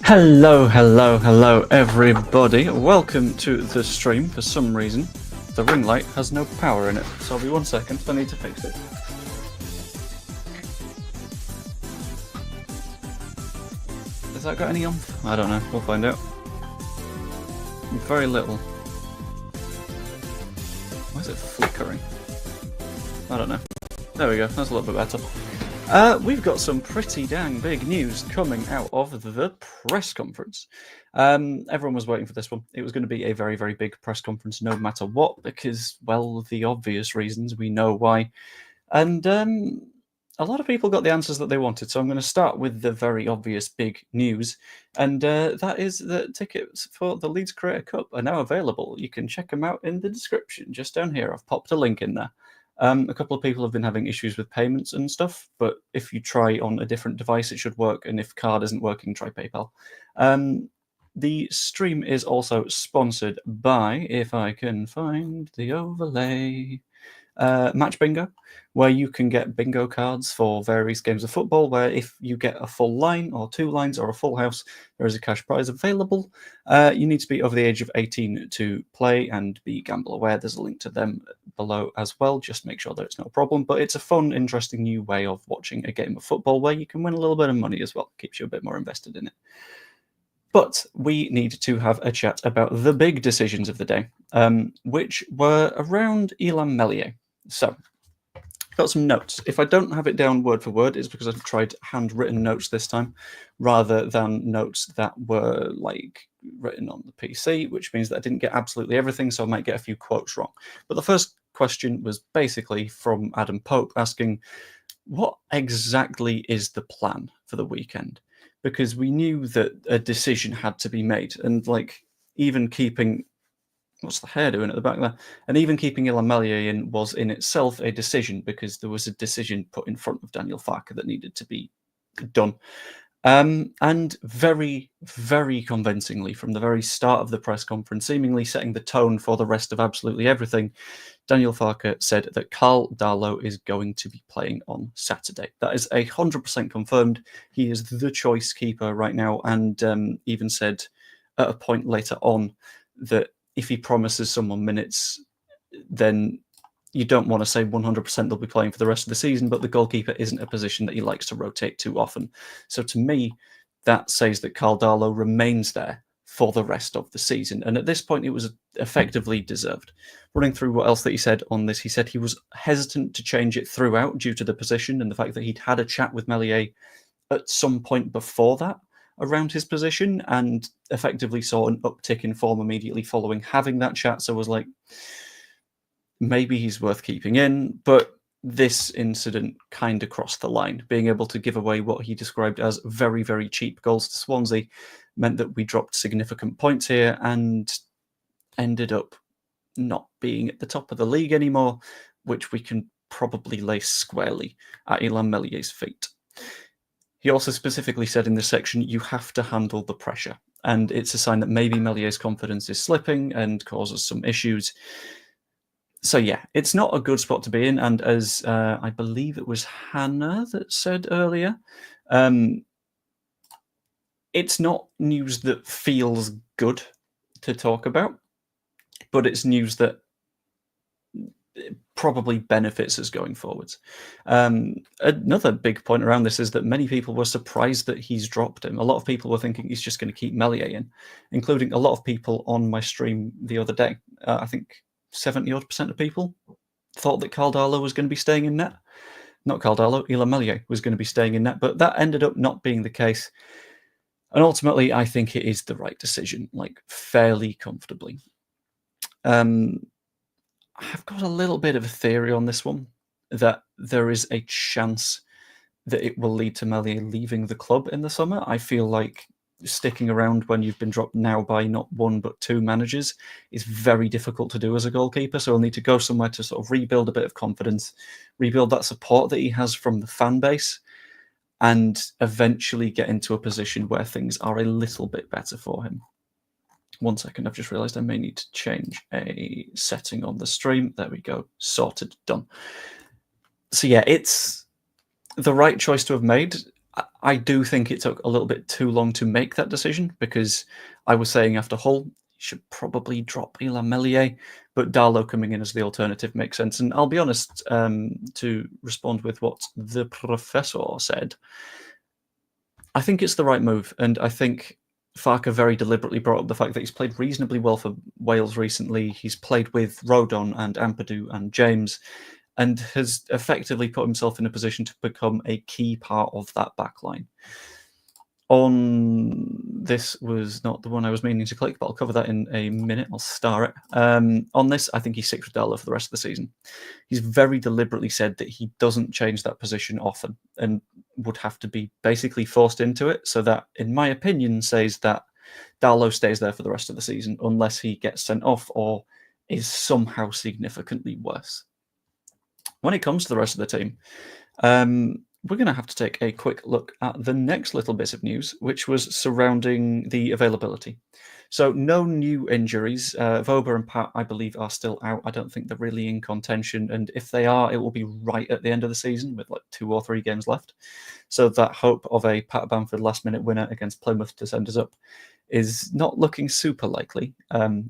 Hello, everybody. Welcome to the stream. For some reason, the ring light has no power in it, so I'll be 1 second. I need to fix it. Has that got any on? I don't know. We'll find out. Very little. Why is it flickering? I don't know. There we go. That's a little bit better. We've got some pretty dang big news coming out of the press conference. Everyone was waiting for this one. It was going to be a very, very big press conference no matter what, because, well, the obvious reasons, we know why. And a lot of people got the answers that they wanted, so I'm going to start with the very obvious big news, and that is that tickets for the Leeds Creator Cup are now available. You can check them out in the description, just down here. I've popped a link in there. A couple of people have been having issues with payments and stuff, but if you try on a different device, it should work. And if card isn't working, try PayPal. The stream is also sponsored by, if I can find the overlay, Match Bingo, where you can get bingo cards for various games of football, where if you get a full line or 2 lines or a full house, there is a cash prize available. You need to be over the age of 18 to play and be gamble aware. There's a link to them below as well. Just make sure that it's no problem. But it's a fun, interesting new way of watching a game of football where you can win a little bit of money as well. Keeps you a bit more invested in it. But we need to have a chat about the big decisions of the day, which were around Illan Meslier. So, got some notes. If I don't have it down word for word, it's because I've tried handwritten notes this time, rather than notes that were like written on the PC, which means that I didn't get absolutely everything, so I might get a few quotes wrong. But the first question was basically from Adam Pope asking, what exactly is the plan for the weekend? Because we knew that a decision had to be made, and like even keeping... What's the hair doing at the back there? And even keeping Illan Meslier in was in itself a decision, because there was a decision put in front of Daniel Farke that needed to be done. And very, very convincingly, from the very start of the press conference, seemingly setting the tone for the rest of absolutely everything, Daniel Farke said that Karl Darlow is going to be playing on Saturday. That is 100% confirmed. He is the choice keeper right now, and even said at a point later on that if he promises someone minutes, then you don't want to say 100% they'll be playing for the rest of the season, but the goalkeeper isn't a position that he likes to rotate too often. So to me, that says that Karl Darlow remains there for the rest of the season. And at this point, it was effectively deserved. Running through what else that he said on this, he said he was hesitant to change it throughout due to the position and the fact that he'd had a chat with Meslier at some point before that around his position, and effectively saw an uptick in form immediately following having that chat. So was like, maybe he's worth keeping in. But this incident kind of crossed the line. Being able to give away what he described as very, very cheap goals to Swansea meant that we dropped significant points here and ended up not being at the top of the league anymore, which we can probably lay squarely at Illan Meslier's feet. He also specifically said in this section, you have to handle the pressure. And it's a sign that maybe Meslier's confidence is slipping and causes some issues. So yeah, it's not a good spot to be in. And as I believe it was Hannah that said earlier, it's not news that feels good to talk about, but it's news that probably benefits us going forwards. Another big point around this is that many people were surprised that he's dropped him. A lot of people were thinking he's just going to keep Meslier in, including a lot of people on my stream the other day. I think 70% of people thought that Karl Darlow was going to be staying in net. Not Karl Darlow, Illan Meslier was going to be staying in net, but that ended up not being the case. And ultimately, I think it is the right decision, like fairly comfortably. I've got a little bit of a theory on this one, that there is a chance that it will lead to Meslier leaving the club in the summer. I feel like sticking around when you've been dropped now by not 1 but 2 managers is very difficult to do as a goalkeeper, so he'll need to go somewhere to sort of rebuild a bit of confidence, rebuild that support that he has from the fan base, and eventually get into a position where things are a little bit better for him. 1 second, I've just realised I may need to change a setting on the stream. There we go, sorted, done. So yeah, it's the right choice to have made. I do think it took a little bit too long to make that decision, because I was saying after Hull, you should probably drop MESLIER, but Darlow coming in as the alternative makes sense. And I'll be honest, to respond with what the professor said, I think it's the right move, and I think Farke very deliberately brought up the fact that he's played reasonably well for Wales recently. He's played with Rodon and Ampadu and James, and has effectively put himself in a position to become a key part of that backline. This was not the one I was meaning to click, but I'll cover that in a minute. I'll star it. On this, I think he's sticks with Darlow for the rest of the season. He's very deliberately said that he doesn't change that position often, and would have to be basically forced into it. So that, in my opinion, says that Darlow stays there for the rest of the season, unless he gets sent off or is somehow significantly worse. When it comes to the rest of the team, we're going to have to take a quick look at the next little bit of news, which was surrounding the availability. So no new injuries. Vober and Pat, I believe, are still out. I don't think they're really in contention, and if they are, it will be right at the end of the season with like 2 or 3 games left. So that hope of a Pat Bamford last-minute winner against Plymouth to send us up is not looking super likely.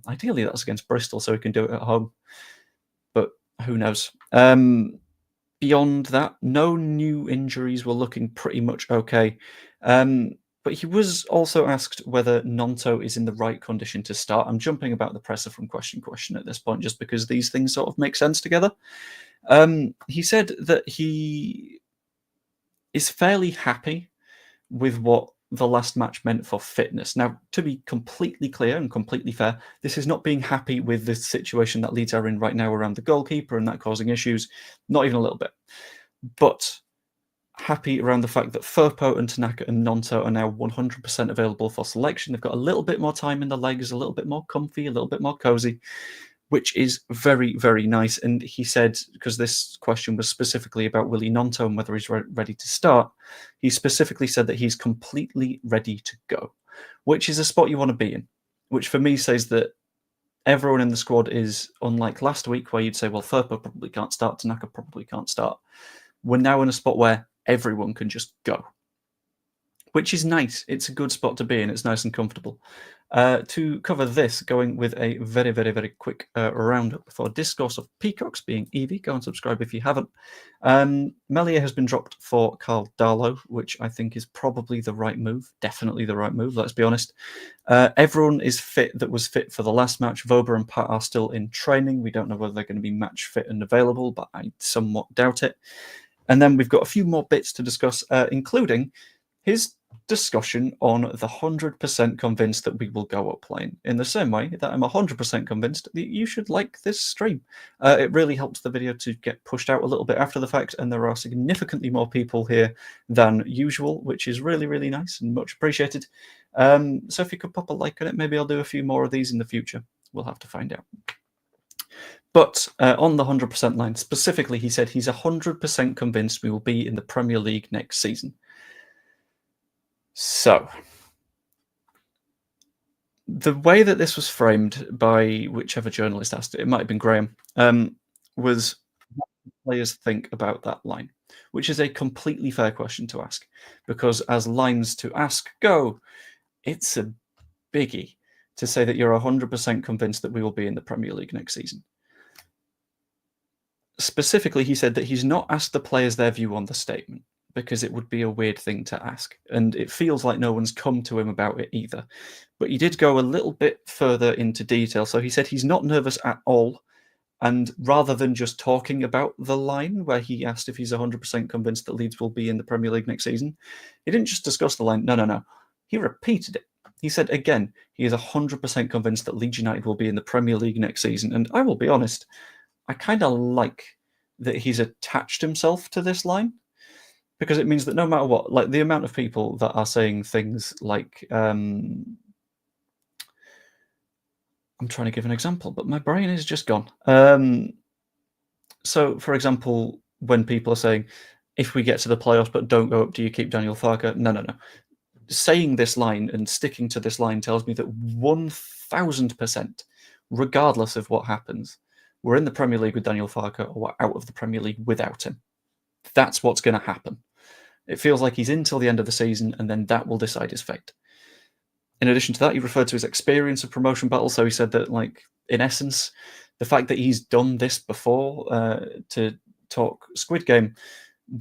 Ideally, that's against Bristol, so we can do it at home, but who knows? Beyond that, no new injuries. Were looking pretty much okay. But he was also asked whether Nonto is in the right condition to start. I'm jumping about the presser from question at this point, just because these things sort of make sense together. He said that he is fairly happy with what the last match meant for fitness. Now, to be completely clear and completely fair, this is not being happy with the situation that Leeds are in right now around the goalkeeper and that causing issues, not even a little bit. But happy around the fact that Firpo and Tanaka and Nonto are now 100% available for selection. They've got a little bit more time in the legs, a little bit more comfy, a little bit more cozy, which is very, very nice. And he said, because this question was specifically about Willie Nonto and whether he's ready to start, he specifically said that he's completely ready to go, which is a spot you want to be in, which for me says that everyone in the squad is, unlike last week where you'd say, well, Firpo probably can't start, Tanaka probably can't start. We're now in a spot where everyone can just go, which is nice. It's a good spot to be in. It's nice and comfortable. To cover this, going with a very, very, very quick roundup for Discourse of Peacocks being Evie. Go and subscribe if you haven't. MESLIER has been dropped for Carl Darlow, which I think is probably the right move. Definitely the right move, let's be honest. Everyone is fit that was fit for the last match. Vober and Pat are still in training. We don't know whether they're going to be match fit and available, but I somewhat doubt it. And then we've got a few more bits to discuss, including his discussion on the 100% convinced that we will go up lane, in the same way that I'm 100% convinced that you should like this stream. It really helps the video to get pushed out a little bit after the fact, and there are significantly more people here than usual, which is really, really nice and much appreciated. So if you could pop a like on it, maybe I'll do a few more of these in the future. We'll have to find out. But on the 100% line, specifically, he said he's 100% convinced we will be in the Premier League next season. So, the way that this was framed by whichever journalist asked it, it might have been Graham, was what do players think about that line, which is a completely fair question to ask, because as lines to ask go, it's a biggie to say that you're 100% convinced that we will be in the Premier League next season. Specifically, he said that he's not asked the players their view on the statement, because it would be a weird thing to ask, and it feels like no one's come to him about it either. But he did go a little bit further into detail. So he said he's not nervous at all, and rather than just talking about the line where he asked if he's 100% convinced that Leeds will be in the Premier League next season, he didn't just discuss the line. No. He repeated it. He said again, he is 100% convinced that Leeds United will be in the Premier League next season. And I will be honest, I kind of like that he's attached himself to this line, because it means that no matter what, like the amount of people that are saying things like, I'm trying to give an example, but my brain is just gone. So, for example, when people are saying, if we get to the playoffs but don't go up, do you keep Daniel Farke? No. Saying this line and sticking to this line tells me that 1000%, regardless of what happens, we're in the Premier League with Daniel Farke or we're out of the Premier League without him. That's what's going to happen. It feels like he's in till the end of the season, and then that will decide his fate. In addition to that, he referred to his experience of promotion battles. So he said that, like, in essence, the fact that he's done this before, to talk Squid Game,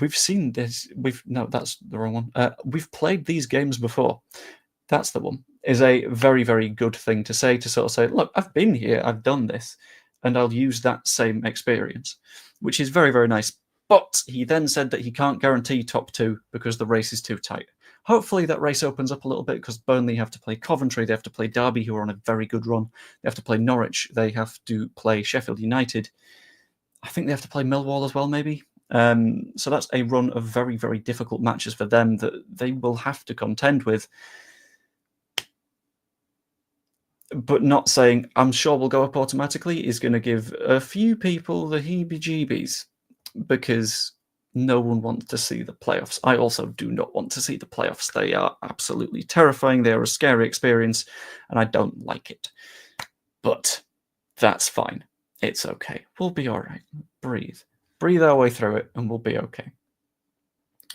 we've seen this. No, that's the wrong one. We've played these games before. That's the one. Is a very, very good thing to say, to sort of say, look, I've been here, I've done this, and I'll use that same experience, which is very, very nice. But he then said that he can't guarantee top 2 because the race is too tight. Hopefully that race opens up a little bit, because Burnley have to play Coventry, they have to play Derby, who are on a very good run, they have to play Norwich, they have to play Sheffield United. I think they have to play Millwall as well, maybe. So that's a run of very, very difficult matches for them that they will have to contend with. But not saying, I'm sure we'll go up automatically, is going to give a few people the heebie-jeebies, because no one wants to see the playoffs. I also do not want to see the playoffs. They are absolutely terrifying. They are a scary experience, and I don't like it. But that's fine. It's okay. We'll be all right. Breathe. Breathe our way through it, and we'll be okay.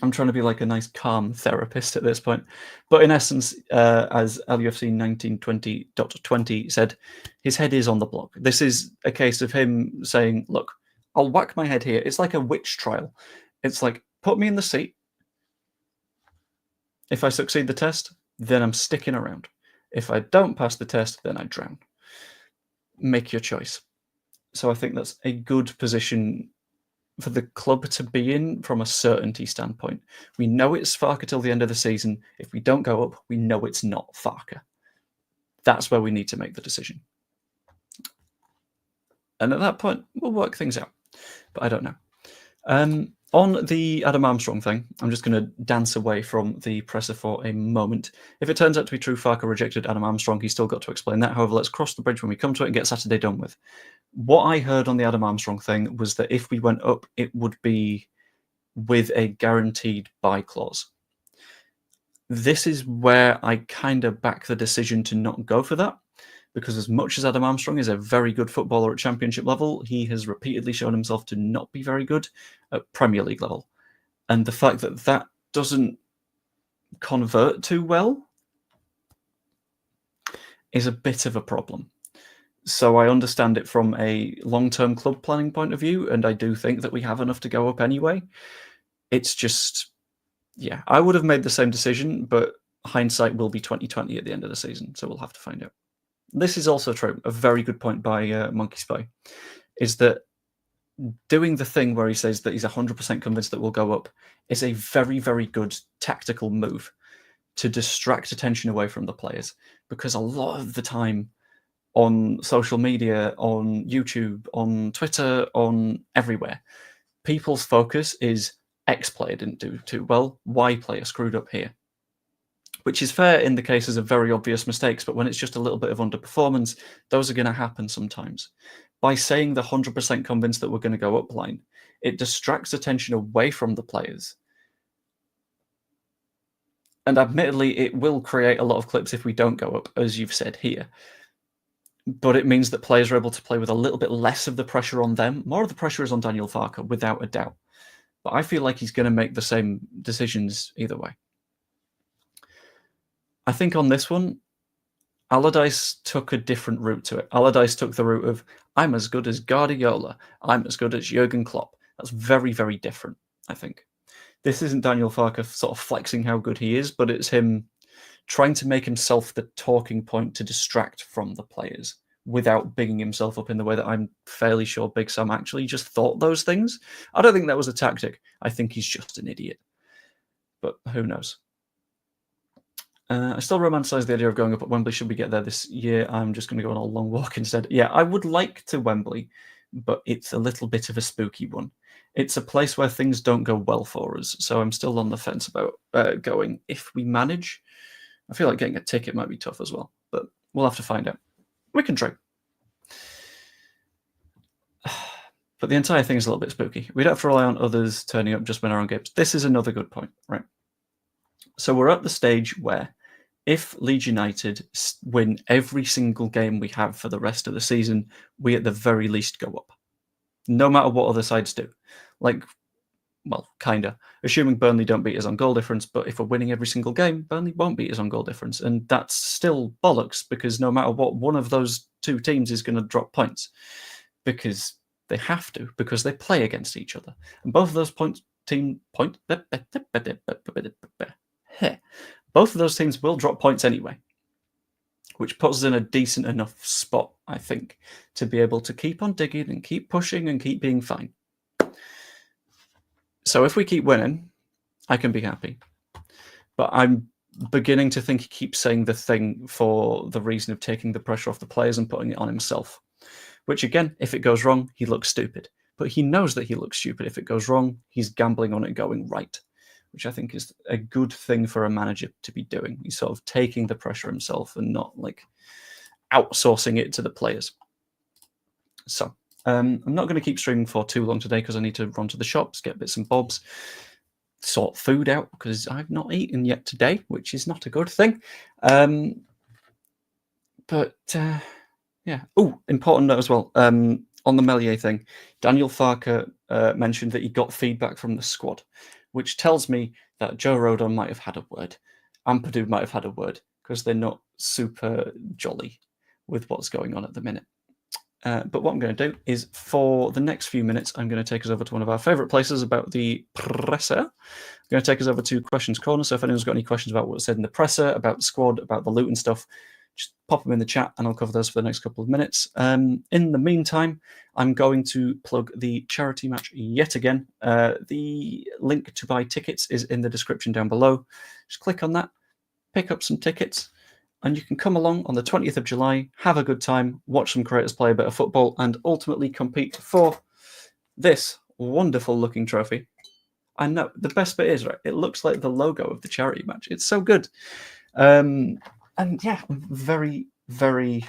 I'm trying to be like a nice, calm therapist at this point. But in essence, as LUFC 1920.20 said, his head is on the block. This is a case of him saying, look, I'll whack my head here. It's like a witch trial. It's like, put me in the seat. If I succeed the test, then I'm sticking around. If I don't pass the test, then I drown. Make your choice. So I think that's a good position for the club to be in from a certainty standpoint. We know it's Farke till the end of the season. If we don't go up, we know it's not Farke. That's where we need to make the decision. And at that point, we'll work things out. But I don't know. On the Adam Armstrong thing, I'm just going to dance away from the presser for a moment. If it turns out to be true, Farke rejected Adam Armstrong, he's still got to explain that. However, let's cross the bridge when we come to it and get Saturday done with. What I heard on the Adam Armstrong thing was that if we went up, it would be with a guaranteed buy clause. This is where I kind of back the decision to not go for that, because as much as Adam Armstrong is a very good footballer at championship level, he has repeatedly shown himself to not be very good at Premier League level. And the fact that that doesn't convert too well is a bit of a problem. So I understand it from a long-term club planning point of view, and I do think that we have enough to go up anyway. It's just, yeah, I would have made the same decision, but hindsight will be 2020 at the end of the season, so we'll have to find out. This is also true. A very good point by Monkey Spy is that doing the thing where he says that he's 100% convinced that we'll go up is a very, very good tactical move to distract attention away from the players, because a lot of the time on social media, on YouTube, on Twitter, on everywhere, people's focus is X player didn't do too well, Y player screwed up here. Which is fair in the cases of very obvious mistakes, but when it's just a little bit of underperformance, those are going to happen sometimes. By saying the 100% convinced that we're going to go up line, it distracts attention away from the players. And admittedly, it will create a lot of clips if we don't go up, as you've said here. But it means that players are able to play with a little bit less of the pressure on them. More of the pressure is on Daniel Farke, without a doubt. But I feel like he's going to make the same decisions either way. I think on this one, Allardyce took a different route to it. Allardyce took the route of, I'm as good as Guardiola. I'm as good as Jurgen Klopp. That's very, very different, I think. This isn't Daniel Farke sort of flexing how good he is, but it's him trying to make himself the talking point to distract from the players without bigging himself up in the way that I'm fairly sure Big Sam actually just thought those things. I don't think that was a tactic. I think he's just an idiot. But who knows? I still romanticize the idea of going up at Wembley. Should we get there this year? I'm just going to go on a long walk instead. Yeah, I would like to Wembley, but it's a little bit of a spooky one. It's a place where things don't go well for us, so I'm still on the fence about going if we manage. I feel like getting a ticket might be tough as well, but we'll have to find out. We can try. But the entire thing is a little bit spooky. We don't have to rely on others turning up just when our own games. This is another good point, right? So we're at the stage where if Leeds United win every single game we have for the rest of the season, we at the very least go up. No matter what other sides do. Like, Well, kinda. Assuming Burnley don't beat us on goal difference, but if we're winning every single game, Burnley won't beat us on goal difference. And that's still bollocks, because no matter what, one of those two teams is going to drop points. Because they have to, because they play against each other. And both of those both of those teams will drop points anyway, which puts us in a decent enough spot, I think, to be able to keep on digging and keep pushing and keep being fine. So if we keep winning, I can be happy. But I'm beginning to think he keeps saying the thing for the reason of taking the pressure off the players and putting it on himself. Which, again, if it goes wrong, he looks stupid. But he knows that he looks stupid. If it goes wrong, he's gambling on it going right, which I think is a good thing for a manager to be doing. He's sort of taking the pressure himself and not like outsourcing it to the players. So I'm not going to keep streaming for too long today because I need to run to the shops, get bits and bobs, sort food out because I've not eaten yet today, which is not a good thing. Yeah. Oh, important note as well. On the MESLIER thing, Daniel Farke mentioned that he got feedback from the squad, which tells me that Joe Rodon might have had a word. Ampadu might have had a word because they're not super jolly with what's going on at the minute. But what I'm going to do is, for the next few minutes, I'm going to take us over to one of our favourite places about the presser. I'm going to take us over to Questions Corner. So if anyone's got any questions about what's said in the presser, about the squad, about the Luton stuff, just pop them in the chat and I'll cover those for the next couple of minutes. In the meantime, I'm going to plug the charity match yet again. The link to buy tickets is in the description down below. Just click on that, pick up some tickets, and you can come along on the 20th of July, have a good time, watch some creators play a bit of football, and ultimately compete for this wonderful looking trophy. I know, the best bit is, right, it looks like the logo of the charity match. It's so good. And yeah, I'm very, very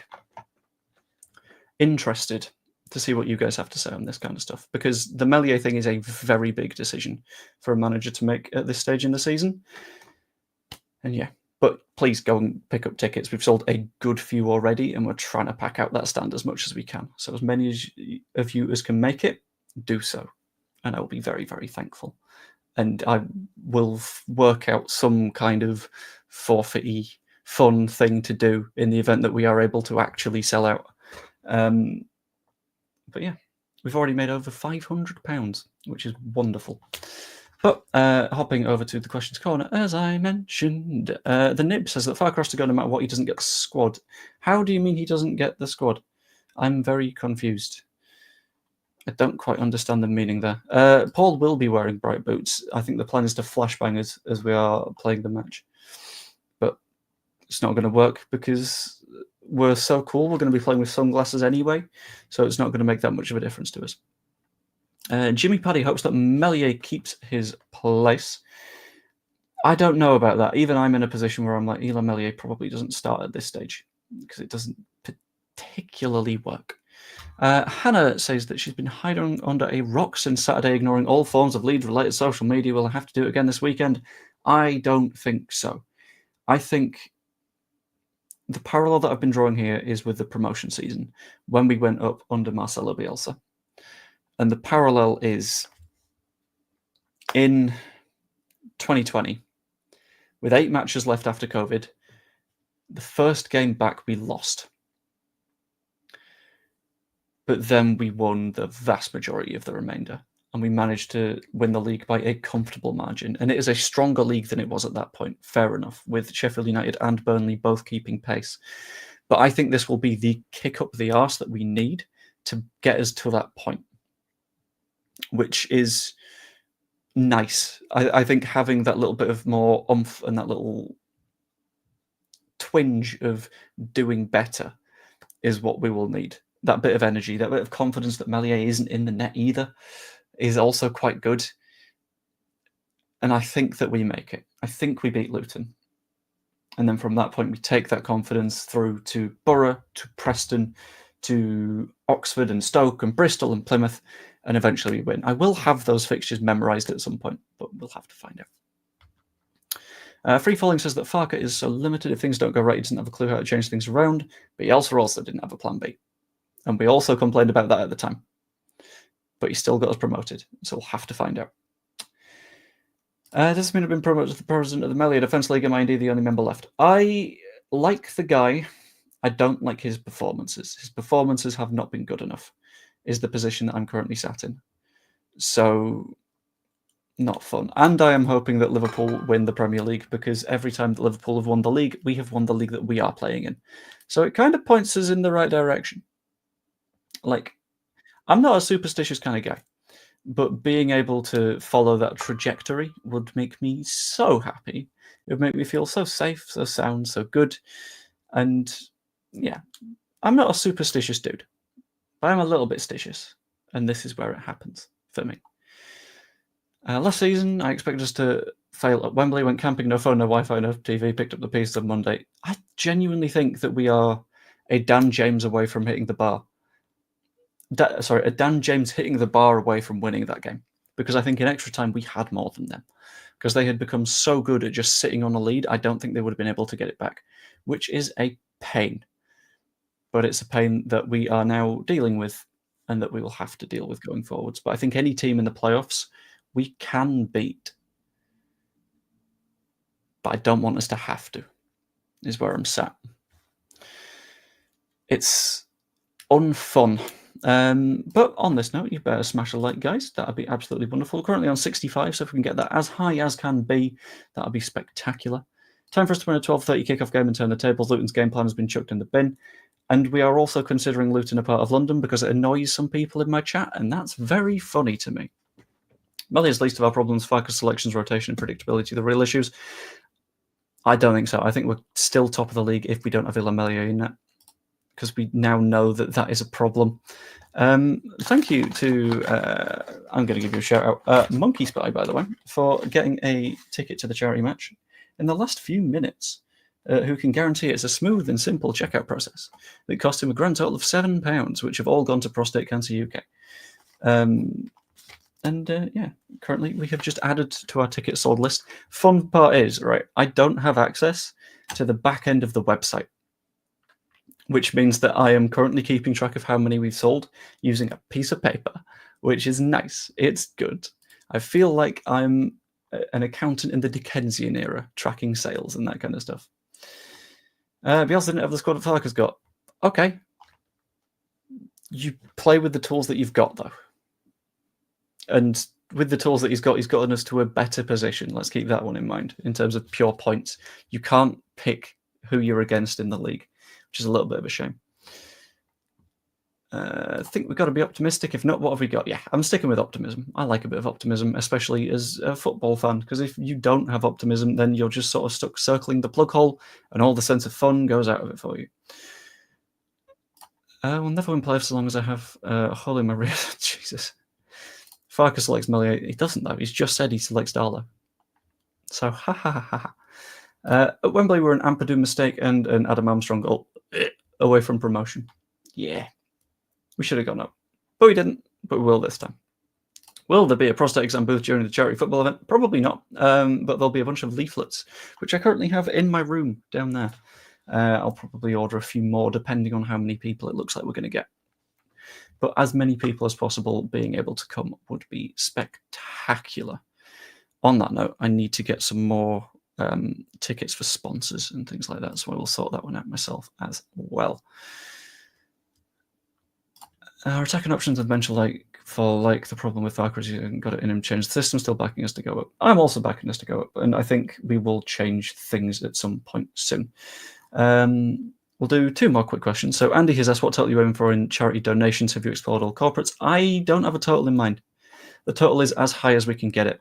interested to see what you guys have to say on this kind of stuff, because the MESLIER thing is a very big decision for a manager to make at this stage in the season. And yeah, but please go and pick up tickets. We've sold a good few already, and we're trying to pack out that stand as much as we can. So as many of you as can make it, do so. And I will be very, very thankful. And I will work out some kind of forfeit-y fun thing to do in the event that we are able to actually sell out. But yeah, we've already made over £500, which is wonderful. But hopping over to the Questions Corner, as I mentioned, the Nib says that Farke has to go no matter what, he doesn't get the squad. How do you mean he doesn't get the squad? I'm very confused. I don't quite understand the meaning there. Paul will be wearing bright boots. I think the plan is to flashbang as we are playing the match. But it's not going to work because we're so cool. We're going to be playing with sunglasses anyway, so it's not going to make that much of a difference to us. Jimmy Paddy hopes that MESLIER keeps his place. I don't know about that. Even I'm in a position where I'm like, Eli MESLIER probably doesn't start at this stage because it doesn't particularly work. Hannah says that she's been hiding under a rock since Saturday, ignoring all forms of Leeds-related social media. Will I have to do it again this weekend? I don't think so. I think the parallel that I've been drawing here is with the promotion season, when we went up under Marcelo Bielsa. And the parallel is in 2020, with 8 matches left after COVID, the first game back we lost. But then we won the vast majority of the remainder, and we managed to win the league by a comfortable margin. And it is a stronger league than it was at that point, fair enough, with Sheffield United and Burnley both keeping pace. But I think this will be the kick up the arse that we need to get us to that point, which is nice. I think having that little bit of more oomph and that little twinge of doing better is what we will need. That bit of energy, that bit of confidence that MESLIER isn't in the net either, is also quite good. And I think that we make it. I think we beat Luton. And then from that point, we take that confidence through to Borough, to Preston, to Oxford and Stoke and Bristol and Plymouth, and eventually we win. I will have those fixtures memorised at some point, but we'll have to find out. Free Falling says that Farke is so limited. If things don't go right, he doesn't have a clue how to change things around, but he also didn't have a plan B. And we also complained about that at the time. But he still got us promoted, so we'll have to find out. Does this mean I've been promoted to the president of the MESLIER Defence League? Am I indeed the only member left? I like the guy. I don't like his performances. His performances have not been good enough, is the position that I'm currently sat in. So, not fun. And I am hoping that Liverpool win the Premier League, because every time that Liverpool have won the league, we have won the league that we are playing in. So it kind of points us in the right direction. Like, I'm not a superstitious kind of guy, but being able to follow that trajectory would make me so happy. It would make me feel so safe, so sound, so good. And yeah, I'm not a superstitious dude, but I'm a little bit stitious. And this is where it happens for me. Last season, I expected us to fail at Wembley, went camping, no phone, no Wi-Fi, no TV, picked up the pieces on Monday. I genuinely think that we are a Dan James away from hitting the bar. A Dan James hitting the bar away from winning that game. Because I think in extra time we had more than them. Because they had become so good at just sitting on a lead, I don't think they would have been able to get it back. Which is a pain. But it's a pain that we are now dealing with, and that we will have to deal with going forwards. But I think any team in the playoffs we can beat. But I don't want us to have to, is where I'm sat. It's unfun. But on this note, you better smash a like, guys. That would be absolutely wonderful. Currently on 65, so if we can get that as high as can be, that would be spectacular. Time for us to win a 12:30 kickoff game and turn the tables. Luton's game plan has been chucked in the bin. And we are also considering Luton a part of London because it annoys some people in my chat, and that's very funny to me. MESLIER's least of our problems, focus, selections, rotation, and predictability, the real issues. I don't think so. I think we're still top of the league if we don't have MESLIER in it, because we now know that that is a problem. Thank you to, I'm going to give you a shout out, Monkey Spy, by the way, for getting a ticket to the charity match in the last few minutes, who can guarantee it's a smooth and simple checkout process that cost him a grand total of £7, which have all gone to Prostate Cancer UK. Yeah, currently we have just added to our ticket sold list. Fun part is, right, I don't have access to the back end of the website, which means that I am currently keeping track of how many we've sold using a piece of paper, which is nice. It's good. I feel like I'm an accountant in the Dickensian era, tracking sales and that kind of stuff. Bielsa didn't have the squad that Farke's got. Okay. You play with the tools that you've got, though. And with the tools that he's gotten us to a better position. Let's keep that one in mind in terms of pure points. You can't pick who you're against in the league, which is a little bit of a shame. I think we've got to be optimistic. If not, what have we got? Yeah, I'm sticking with optimism. I like a bit of optimism, especially as a football fan, because if you don't have optimism, then you're just sort of stuck circling the plug hole, and all the sense of fun goes out of it for you. We'll never win playoffs as long as I have a hole in my rear. Jesus. Farke selects MESLIER. He doesn't, though. He's just said he selects Darlow. So, ha ha ha ha. At Wembley, we're an Ampadu mistake and an Adam Armstrong goal away from promotion. Yeah. We should have gone up. But we didn't. But we will this time. Will there be a prostate exam booth during the charity football event? Probably not. But there'll be a bunch of leaflets, which I currently have in my room down there. I'll probably order a few more, depending on how many people it looks like we're going to get. But as many people as possible being able to come would be spectacular. On that note, I need to get some more tickets for sponsors and things like that, so I will sort that one out myself as well. Our attacking options have mentioned the problem with Farke is he hasn't got it in him to change the system, still backing us to go up. I'm also backing us to go up, and I think we will change things at some point soon. We'll do two more quick questions. So Andy has asked, what total are you aiming for in charity donations? Have you explored all corporates? I don't have a total in mind. The total is as high as we can get it.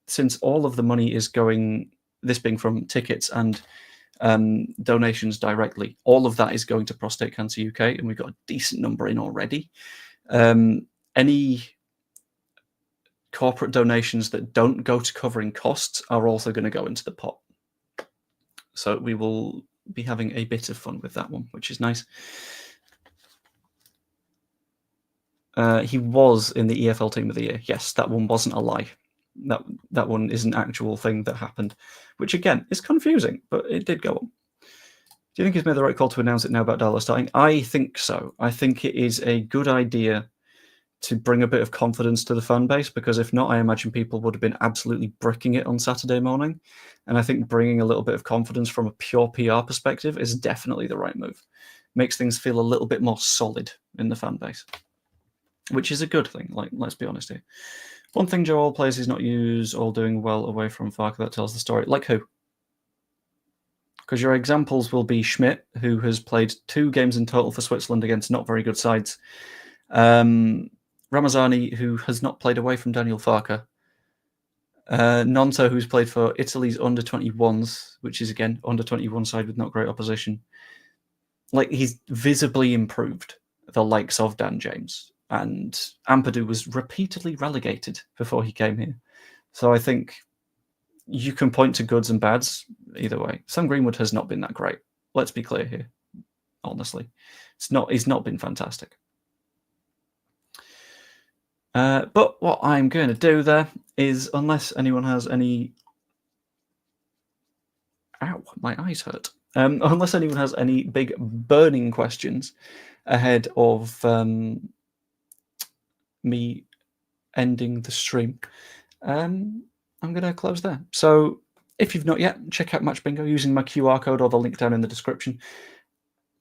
Since all of the money is going, this being from tickets and donations directly, all of that is going to Prostate Cancer UK, and we've got a decent number in already. Any corporate donations that don't go to covering costs are also going to go into the pot. So we will be having a bit of fun with that one, which is nice. He was in the EFL Team of the Year. Yes, that one wasn't a lie. That one is an actual thing that happened, which again is confusing, but it did go on. Do you think he's made the right call to announce it now about Darlow starting? I think so. I think it is a good idea to bring a bit of confidence to the fan base, because if not, I imagine people would have been absolutely bricking it on Saturday morning. And I think bringing a little bit of confidence from a pure PR perspective is definitely the right move. Makes things feel a little bit more solid in the fan base, which is a good thing. Like, let's be honest here. One thing Joel plays is not use all doing well away from Farke. That tells the story. Like who? Because your examples will be Schmidt, who has played 2 games in total for Switzerland against not very good sides. Ramazani, who has not played away from Daniel Farke. Nonto, who's played for Italy's under-21s, which is, again, under-21 side with not great opposition. Like, he's visibly improved the likes of Dan James. And Ampadu was repeatedly relegated before he came here. So I think you can point to goods and bads either way. Sam Greenwood has not been that great. Let's be clear here, honestly. He's not been fantastic. But what I'm going to do there is, unless anyone has any... Ow, my eyes hurt. Unless anyone has any big burning questions ahead of me ending the stream, I'm going to close there. So if you've not yet, check out Match Bingo using my QR code or the link down in the description.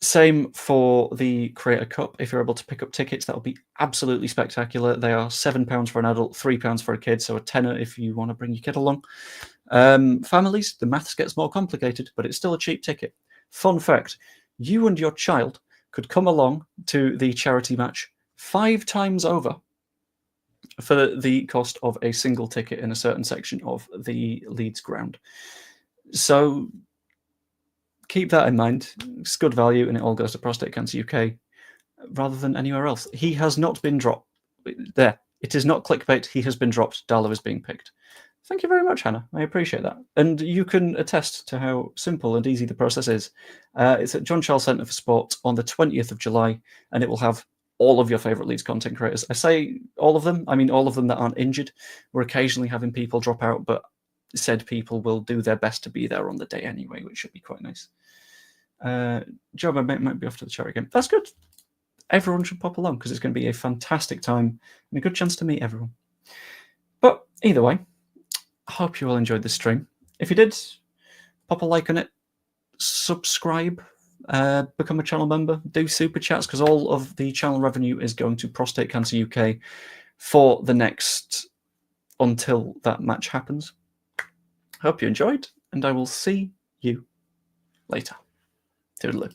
Same for the Creator Cup. If you're able to pick up tickets, that will be absolutely spectacular. They are £7 for an adult, £3 for a kid, so a tenner if you want to bring your kid along. Families, the maths gets more complicated, but it's still a cheap ticket. Fun fact, you and your child could come along to the charity match 5 times over for the cost of a single ticket in a certain section of the Leeds ground. So keep that in mind. It's good value, and it all goes to Prostate Cancer UK rather than anywhere else. He has not been dropped. There. It is not clickbait. He has been dropped. Darla is being picked. Thank you very much, Hannah. I appreciate that. And you can attest to how simple and easy the process is. It's at John Charles Centre for Sport on the 20th of July, and it will have all of your favourite Leeds content creators. I say all of them. I mean all of them that aren't injured. We're occasionally having people drop out, but said people will do their best to be there on the day anyway, which should be quite nice. Joe, my mate might be off to the charity game. That's good. Everyone should pop along because it's going to be a fantastic time and a good chance to meet everyone. But either way, I hope you all enjoyed this stream. If you did, pop a like on it, subscribe, become a channel member, do super chats, because all of the channel revenue is going to Prostate Cancer UK for the next, until that match happens. Hope you enjoyed, and I will see you later. Toodaloo.